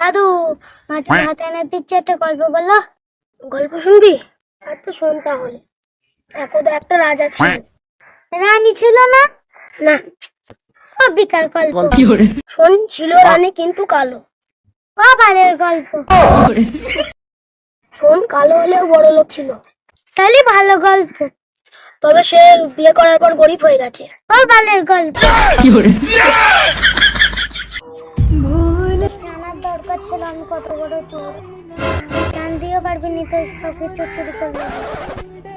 দাদু মাটির হাতে এনে দিচ্ছে, একটা গল্প বলো। গল্প শুনবি? আচ্ছা শোন তাহলে। একদা একটা রাজা ছিল। রানী ছিল না? না, ও বিকার গল্প। শোন, ছিল রানী কিন্তু কালো। ও বালের গল্প। শোন, কালো হলেও বড় লোক ছিল। তাহলে ভালো গল্প। তবে সে বিয়ে করার পর গরিব হয়ে গেছে। ও বালের গল্প। জানার দরকার ছিল আমি কত বড় চোর। জানতেও পারবি নি তো সবকিছু চুরি করবি।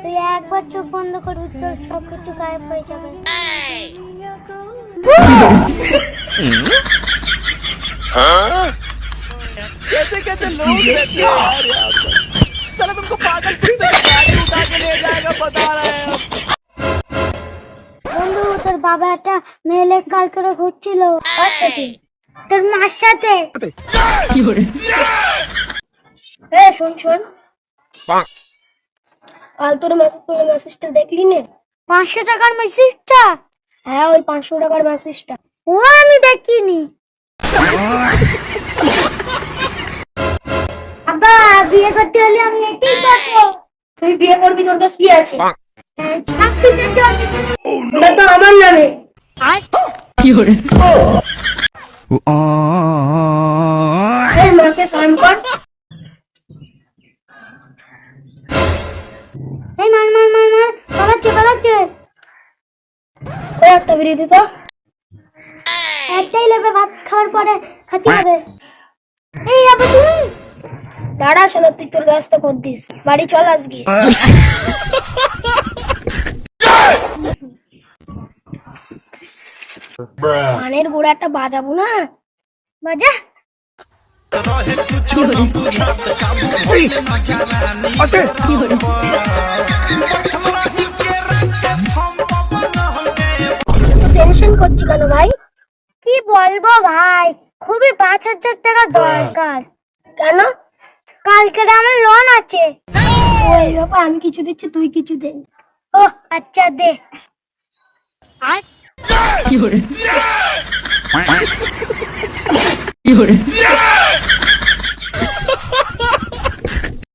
তুই একবার চোখ বন্ধ করবি, তোর সবকিছু গায়েব হয়ে যাবে। कैसे कैसे लोग रहते हैं यार यहाँ पर। साला तुमको पागल कुत्ते की गाड़ी उठा के ले जाएगा, बता रहे हैं हम। বন্ধু, তোর বাবা একটা মেয়ে কাল করে ঘুরছিল। কার সাথে? তোর মার সাথে। শোন শোন, কাল তোর মেসেজটা দেখলি নে? 500 টাকার মেসেজটা? হ্যাঁ, ওই 500 টাকার মেসেজটা। ও আমি দেখিনি। আব্বা, বিয়ে করতে হলে আমি এটাই করবো। তুই বিয়ে করবি, তোর কাছে কি আছে? চাকরিতে জব। ওটা তো আমার নামে। এই মাকে সাইন কর। এই মার মার মার মার, পালাচ্ছে পালাচ্ছে। ওই একটা বিড়ি দিত। একটাই লেবে, ভাত খাওয়ার পরে খেতে হবে। এই আবার তুমি দাঁড়া, শোনা, তুই তোর ব্যবস্থা কর দিস। বাড়ি চল আজকে। কানের গোড়া একটা বাজাবো না? বাজা। টেনশন করছি কেন ভাই? কি বলবো ভাই, খুবই 5,000 টাকা দরকার। কেন? কালকে আমার লোন আছে। ওই ব্যাপার, আমি কিছু দিচ্ছি, তুই কিছু দে। ও আচ্ছা, দে। কি